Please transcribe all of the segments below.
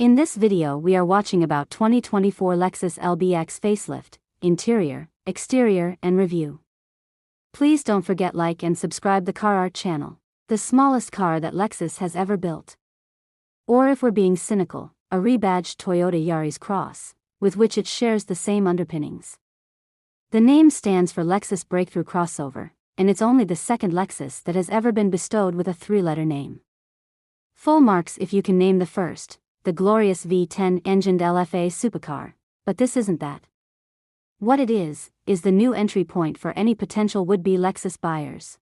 In this video we are watching about 2024 Lexus LBX facelift, interior, exterior and review. Please don't forget like and subscribe the Car Art channel, the smallest car that Lexus has ever built. Or if we're being cynical, a rebadged Toyota Yaris Cross, with which it shares the same underpinnings. The name stands for Lexus Breakthrough Crossover, and it's only the second Lexus that has ever been bestowed with a three-letter name. Full marks if you can name the first, the glorious V10-engined LFA supercar, but this isn't that. What it is the new entry point for any potential would-be Lexus buyers.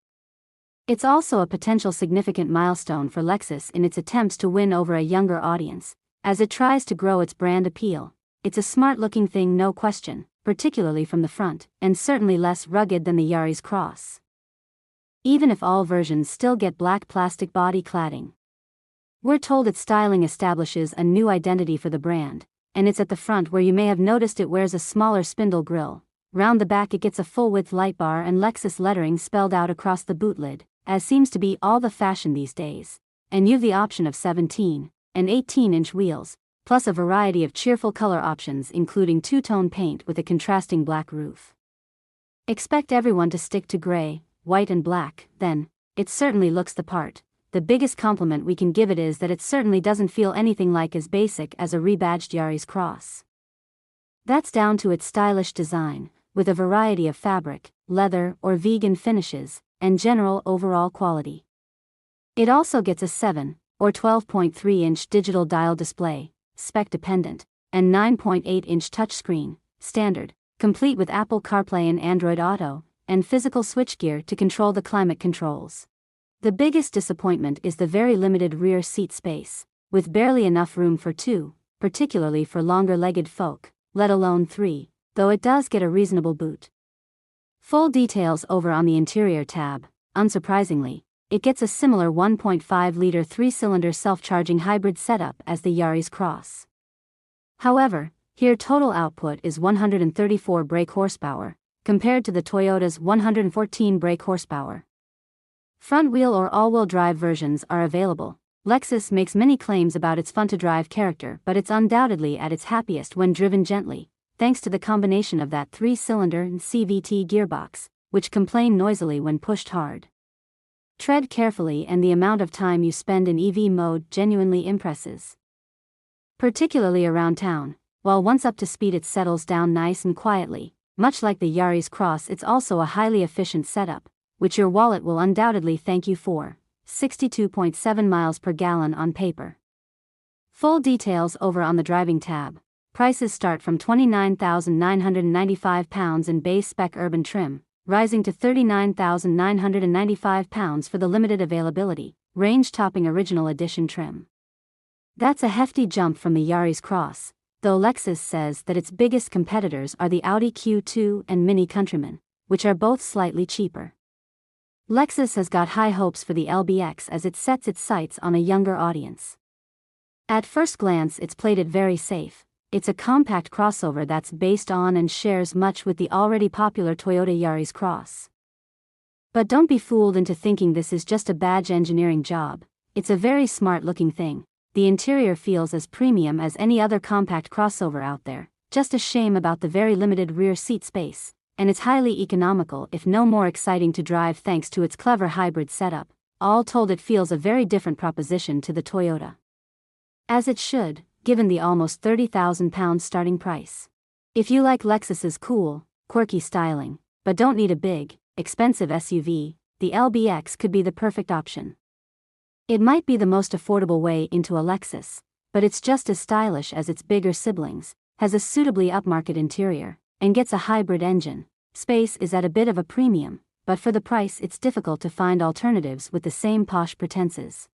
It's also a potential significant milestone for Lexus in its attempts to win over a younger audience, as it tries to grow its brand appeal. It's a smart-looking thing, no question, particularly from the front, and certainly less rugged than the Yaris Cross. Even if all versions still get black plastic body cladding. We're told its styling establishes a new identity for the brand, and it's at the front where you may have noticed it wears a smaller spindle grille. Round the back it gets a full-width light bar and Lexus lettering spelled out across the boot lid, as seems to be all the fashion these days. And you've the option of 17 and 18-inch wheels, plus a variety of cheerful color options including two-tone paint with a contrasting black roof. Expect everyone to stick to gray, white and black, then, it certainly looks the part. The biggest compliment we can give it is that it certainly doesn't feel anything like as basic as a rebadged Yaris Cross. That's down to its stylish design, with a variety of fabric, leather or vegan finishes, and general overall quality. It also gets a 7 or 12.3-inch digital dial display, spec-dependent, and 9.8-inch touchscreen, standard, complete with Apple CarPlay and Android Auto, and physical switchgear to control the climate controls. The biggest disappointment is the very limited rear seat space, with barely enough room for two, particularly for longer-legged folk, let alone three, though it does get a reasonable boot. Full details over on the interior tab. Unsurprisingly, it gets a similar 1.5-liter three-cylinder self-charging hybrid setup as the Yaris Cross. However, here total output is 134 brake horsepower, compared to the Toyota's 114 brake horsepower. Front-wheel or all-wheel drive versions are available. Lexus makes many claims about its fun-to-drive character, but it's undoubtedly at its happiest when driven gently, thanks to the combination of that three-cylinder and CVT gearbox, which complain noisily when pushed hard. Tread carefully and the amount of time you spend in EV mode genuinely impresses. Particularly around town, while once up to speed it settles down nice and quietly. Much like the Yaris Cross, it's also a highly efficient setup, which your wallet will undoubtedly thank you for. 62.7 miles per gallon on paper. Full details over on the driving tab. Prices start from £29,995 in base spec urban trim, rising to £39,995 for the limited availability, range-topping original edition trim. That's a hefty jump from the Yaris Cross, though Lexus says that its biggest competitors are the Audi Q2 and Mini Countryman, which are both slightly cheaper. Lexus has got high hopes for the LBX as it sets its sights on a younger audience. At first glance it's played it very safe. It's a compact crossover that's based on and shares much with the already popular Toyota Yaris Cross. But don't be fooled into thinking this is just a badge engineering job. It's a very smart-looking thing. The interior feels as premium as any other compact crossover out there, just a shame about the very limited rear seat space. And it's highly economical if no more exciting to drive thanks to its clever hybrid setup. All told, it feels a very different proposition to the Toyota. As it should, given the almost £30,000 starting price. If you like Lexus's cool, quirky styling, but don't need a big, expensive SUV, the LBX could be the perfect option. It might be the most affordable way into a Lexus, but it's just as stylish as its bigger siblings, has a suitably upmarket interior, and gets a hybrid engine. Space is at a bit of a premium, but for the price it's difficult to find alternatives with the same posh pretenses.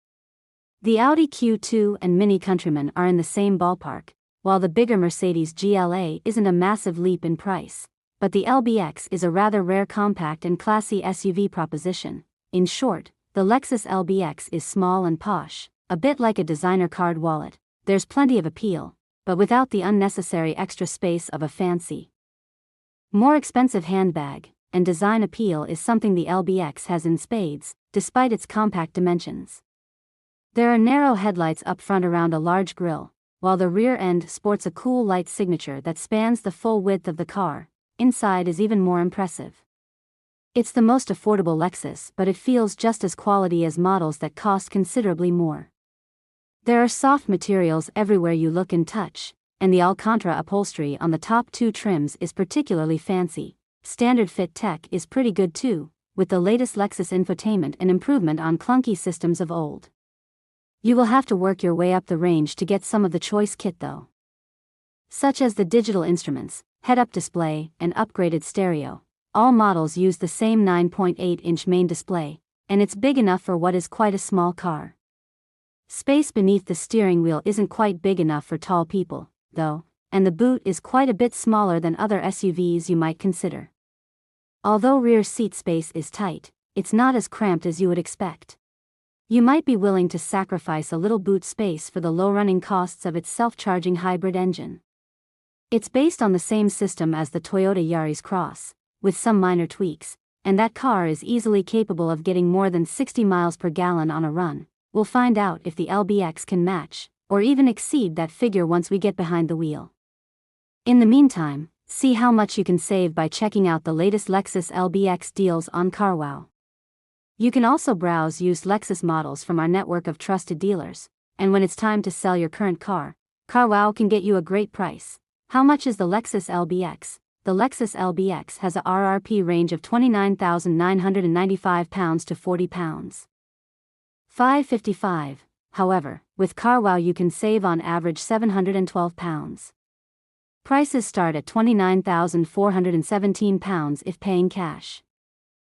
The Audi Q2 and Mini Countryman are in the same ballpark, while the bigger Mercedes GLA isn't a massive leap in price, but the LBX is a rather rare compact and classy SUV proposition. In short, the Lexus LBX is small and posh, a bit like a designer card wallet. There's plenty of appeal, but without the unnecessary extra space of a fancy, more expensive handbag, and design appeal is something the LBX has in spades, despite its compact dimensions. There are narrow headlights up front around a large grille, while the rear end sports a cool light signature that spans the full width of the car. Inside is even more impressive. It's the most affordable Lexus, but it feels just as quality as models that cost considerably more. There are soft materials everywhere you look and touch, and the Alcantara upholstery on the top two trims is particularly fancy. Standard fit tech is pretty good too, with the latest Lexus infotainment and improvement on clunky systems of old. You will have to work your way up the range to get some of the choice kit though, such as the digital instruments, head-up display, and upgraded stereo. All models use the same 9.8-inch main display, and it's big enough for what is quite a small car. Space beneath the steering wheel isn't quite big enough for tall people, though, and the boot is quite a bit smaller than other SUVs you might consider. Although rear seat space is tight, it's not as cramped as you would expect. You might be willing to sacrifice a little boot space for the low running costs of its self-charging hybrid engine. It's based on the same system as the Toyota Yaris Cross, with some minor tweaks, and that car is easily capable of getting more than 60 miles per gallon on a run. We'll find out if the LBX can match, or even exceed that figure once we get behind the wheel. In the meantime, see how much you can save by checking out the latest Lexus LBX deals on CarWow. You can also browse used Lexus models from our network of trusted dealers, and when it's time to sell your current car, CarWow can get you a great price. How much is the Lexus LBX? The Lexus LBX has a RRP range of £29,995 to £40. 555. However, with CarWow you can save on average £712. Prices start at £29,417 if paying cash.